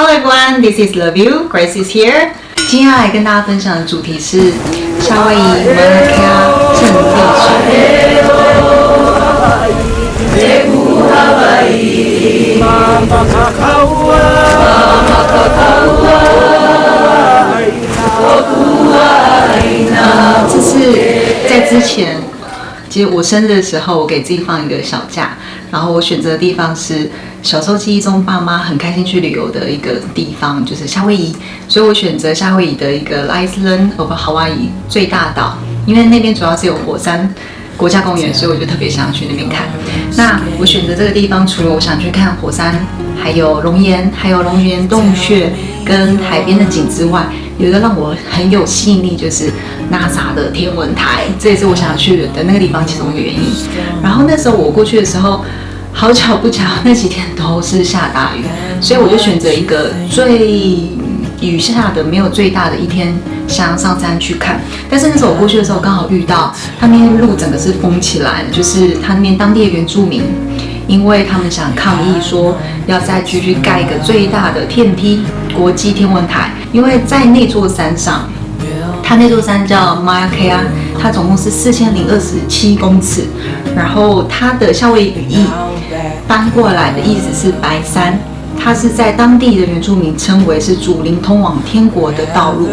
Hello everyone, this is Love You, Grace is here. 今天要来跟大家分享的主题是夏威夷马拉卡阵地这是在之前，其实我生日的时候，我给自己放一个小假，然后我选择的地方是小时候记忆中爸妈很开心去旅游的一个地方，就是夏威夷。所以我选择夏威夷的一个 Island of Hawaii 最大岛，因为那边主要是有火山国家公园，所以我就特别想去那边看。那我选择这个地方，除了我想去看火山，还有熔岩洞穴跟海边的景之外，有一个让我很有吸引力，就是 NASA 的天文台，这也是我想要去的那个地方其中一个原因。然后那时候我过去的时候，好巧不巧，那几天都是下大雨，所以我就选择一个最雨下的没有最大的一天，想上山去看。但是那时候我过去的时候，刚好遇到他那边路整个是封起来，就是他那边当地的原住民，因为他们想抗议说要再继续盖一个最大的天梯国际天文台，因为在那座山上，它那座山叫 Mauna Kea， 它总共是4027公尺，然后它的夏威夷语义搬过来的意思是白山，它是在当地的原住民称为是祖灵通往天国的道路，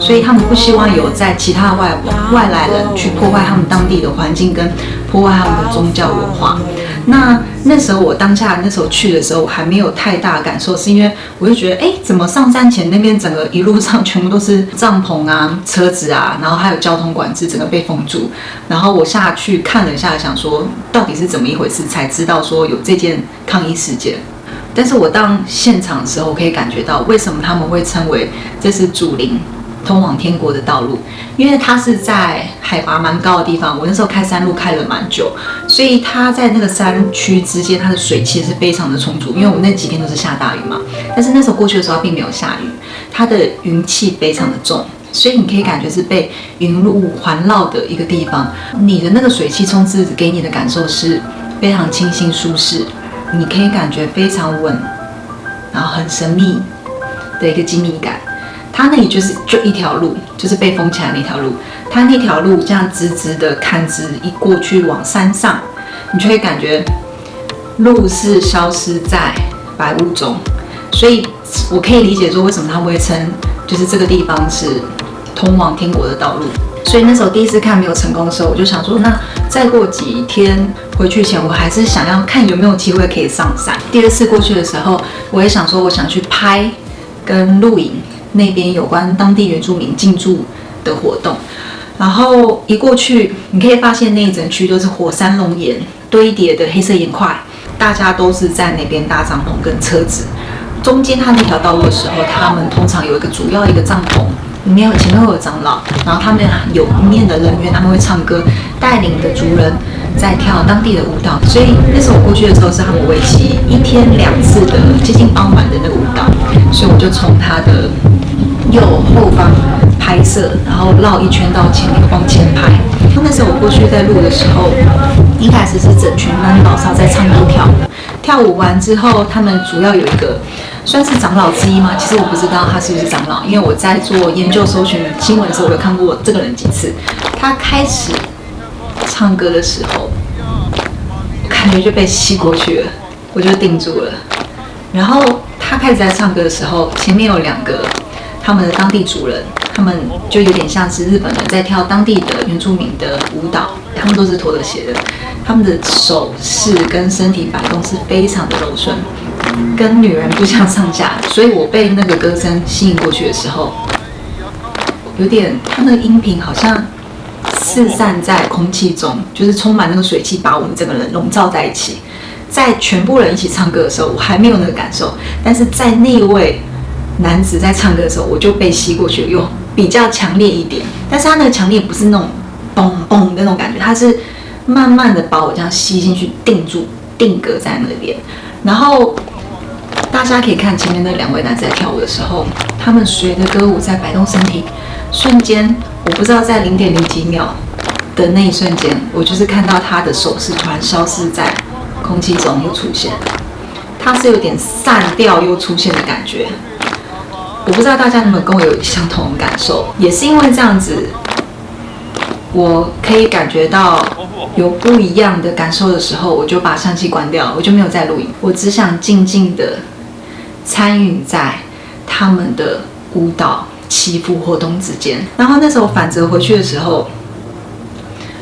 所以他们不希望有在其他外来人去破坏他们当地的环境跟破坏他们的宗教文化。那时候我当下那时候去的时候，我还没有太大感受，是因为我就觉得，怎么上山前那边整个一路上全部都是帐篷啊、车子啊，然后还有交通管制，整个被封住。然后我下去看了一下，想说到底是怎么一回事，才知道说有这件抗议事件。但是我当现场的时候，可以感觉到为什么他们会称为这是祖灵通往天国的道路，因为它是在海拔蛮高的地方，我那时候开山路开了蛮久，所以它在那个山区之间，它的水汽是非常的充足。因为我们那几天都是下大雨嘛，但是那时候过去的时候它并没有下雨，它的云气非常的重，所以你可以感觉是被云雾环绕的一个地方。你的那个水汽冲刺给你的感受是非常清新舒适，你可以感觉非常稳，然后很神秘的一个精密感。它那里就一条路，就是被封起来那条路。它那条路这样直直的看直一过去往山上，你就会感觉路是消失在白雾中。所以我可以理解说为什么他们会称就是这个地方是通往天国的道路。所以那时候第一次看没有成功的时候，我就想说，那再过几天回去前，我还是想要看有没有机会可以上山。第二次过去的时候，我也想说，我想去拍跟录影那边有关当地原住民进驻的活动。然后一过去，你可以发现那一整区都是火山熔岩堆叠的黑色岩块，大家都是在那边搭帐篷跟车子。中间它那条道路的时候，他们通常有一个主要一个帐篷，前面会有长老，然后他们有里面的人员，他们会唱歌，带领的族人在跳当地的舞蹈。所以那时候我过去的时候是他们为期1天2次的接近傍晚的那个舞蹈，所以我就从他的右后方拍摄，然后绕一圈到前面往前拍。那时候我过去在录的时候，一开始是整群男老少在唱歌跳舞，跳舞完之后，他们主要有一个算是长老之一吗？其实我不知道他是不是长老，因为我在做研究搜寻新闻的时候，我有看过这个人几次。他开始唱歌的时候，我感觉就被吸过去了，我就定住了。然后他开始在唱歌的时候，前面有2个他们的当地族人，他们就有点像是日本人在跳当地的原住民的舞蹈，他们都是脱了鞋的，他们的手势跟身体摆动是非常的柔顺，跟女人不相上下。所以我被那个歌声吸引过去的时候，有点他那个音频好像四散在空气中，就是充满那个水汽，把我们整个人笼罩在一起。在全部人一起唱歌的时候，我还没有那个感受，但是在那位男子在唱歌的时候，我就被吸过去了，又比较强烈一点。但是他那个强烈不是那种嘣嘣的那种感觉，他是慢慢的把我这样吸进去，定格在那边。然后大家可以看前面那2位男子在跳舞的时候，他们随着歌舞在摆动身体，瞬间我不知道在0.0几秒的那一瞬间，我就是看到他的手势突然消失在空气中又出现。它是有点散掉又出现的感觉。我不知道大家有没有跟我有相同的感受，也是因为这样子，我可以感觉到有不一样的感受的时候，我就把相机关掉，我就没有再录影，我只想静静的参与在他们的舞蹈起伏活动之间。然后那时候反折回去的时候，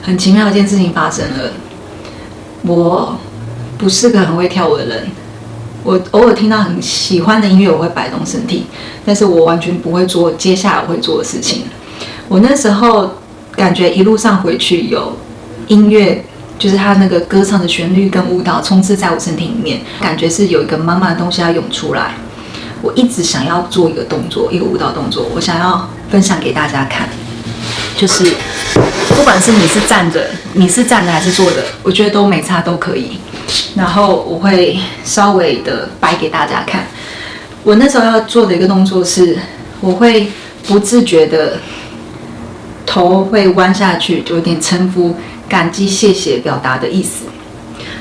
很奇妙的一件事情发生了。我不是个很会跳舞的人，我偶尔听到很喜欢的音乐，我会摆动身体，但是我完全不会做接下来我会做的事情。我那时候感觉一路上回去有音乐，就是他那个歌唱的旋律跟舞蹈充斥在我身体里面，感觉是有一个满满的东西要涌出来。我一直想要做一个动作，一个舞蹈动作，我想要分享给大家看，就是不管是你是站着还是坐的，我觉得都没差，都可以。然后我会稍微的摆给大家看。我那时候要做的一个动作是，我会不自觉的头会弯下去，就有点臣服、感激、谢谢表达的意思。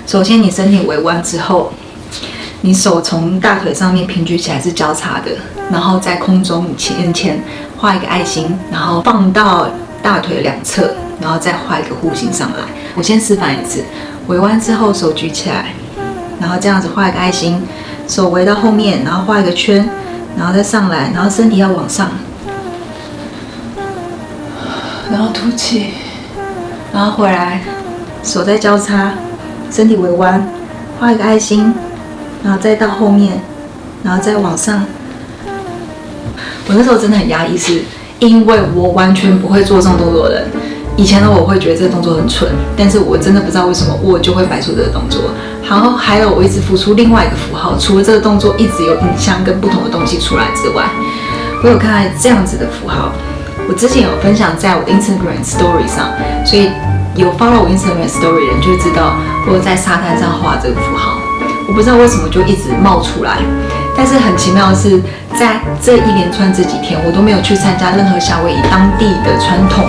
首先，你身体微弯之后，你手从大腿上面平举起来是交叉的，然后在空中前画一个爱心，然后放到大腿两侧，然后再画一个弧形上来。我先示范一次，微弯之后手举起来，然后这样子画一个爱心，手围到后面，然后画一个圈，然后再上来，然后身体要往上，然后吐气，然后回来，手再交叉，身体微弯，画一个爱心，然后再到后面，然后再往上。我那时候真的很压抑，是因为我完全不会做这种动作的人。以前的我会觉得这个动作很蠢，但是我真的不知道为什么我就会摆出这个动作。然后还有我一直浮出另外一个符号，除了这个动作一直有影像跟不同的东西出来之外，我有看到这样子的符号。我之前有分享在我的 Instagram Story 上，所以有 follow 我 Instagram Story 的人就会知道我有在沙滩上画这个符号。我不知道为什么就一直冒出来，但是很奇妙的是，在这一连串这几天，我都没有去参加任何夏威夷当地的传统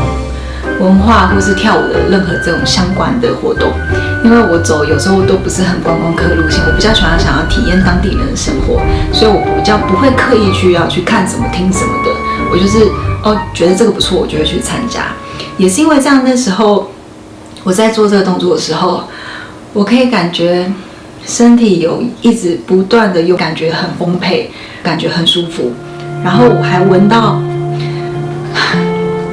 文化或是跳舞的任何这种相关的活动，因为我走有时候都不是很观光客路线，我比较喜欢想要体验当地人的生活，所以我比较不会刻意要去看什么听什么的，我就是觉得这个不错，我就会去参加。也是因为这样，那时候我在做这个动作的时候，我可以感觉身体有一直不断的有感觉很丰沛，感觉很舒服，然后我还闻到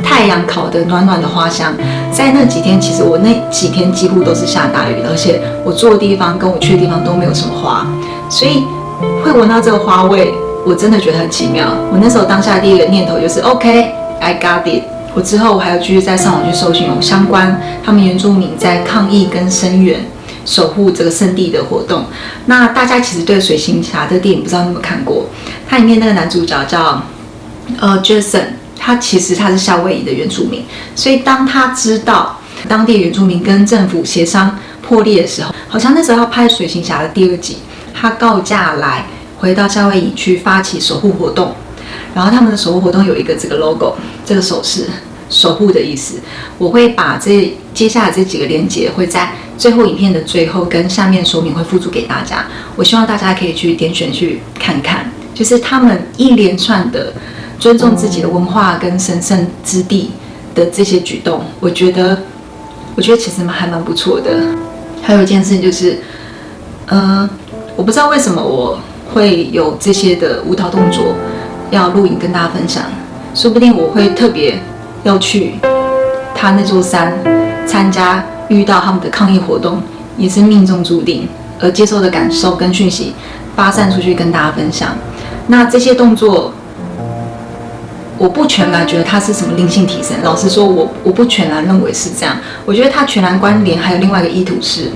太阳烤的暖暖的花香。在那几天，其实我那几天几乎都是下大雨的，而且我住的地方跟我去的地方都没有什么花，所以会闻到这个花味，我真的觉得很奇妙。我那时候当下第一个念头就是 OK I got it。我之后我还有继续在上网去搜寻有相关他们原住民在抗议跟声援守护这个圣地的活动。那大家其实对水行侠这个电影不知道你有没有看过？它里面那个男主角叫Jason， 他其实是夏威夷的原住民，所以当他知道当地原住民跟政府协商破裂的时候，好像那时候要拍水行侠的第2集，他告假来回到夏威夷去发起守护活动。然后他们的守护活动有一个这个 logo， 这个手势，守护的意思。我会把接下来这几个连结会在最后影片的最后跟下面说明会附注给大家。我希望大家可以去点选去看看，就是他们一连串的尊重自己的文化跟神圣之地的这些举动，我觉得其实还蛮不错的。还有一件事情就是，我不知道为什么我会有这些的舞蹈动作要录影跟大家分享，说不定我会特别要去他那座山参加，遇到他们的抗议活动，也是命中注定，而接受的感受跟讯息发散出去跟大家分享。那这些动作，我不全然觉得它是什么灵性提升，老实说，我不全然认为是这样。我觉得它全然关联还有另外一个意图是，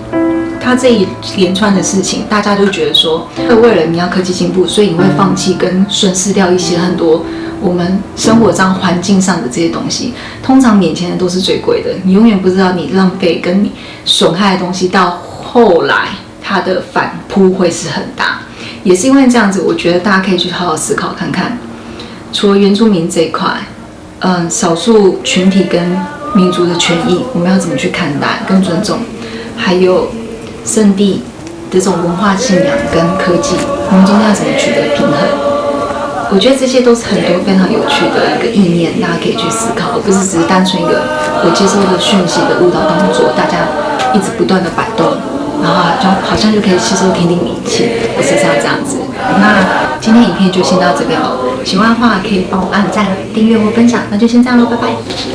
它这一连串的事情，大家就觉得说，为了你要科技进步，所以你会放弃跟损失掉一些很多我们生活上环境上的这些东西。通常眼前的都是最贵的，你永远不知道你浪费跟你损害的东西，到后来它的反扑会是很大。也是因为这样子，我觉得大家可以去好好思考看看，除了原住民这一块，少数群体跟民族的权益，我们要怎么去看待跟尊重，还有圣地这种文化信仰跟科技，我们中间要怎么取得平衡？我觉得这些都是很多非常有趣的一个意念，大家可以去思考，而不是只是单纯一个我接收的讯息的舞蹈动作，大家一直不断的摆动，然后好像就可以吸收天地灵气，不是像这样子。那今天影片就先到这边了，喜欢的话可以帮我按赞、订阅或分享，那就先这样喽，拜拜。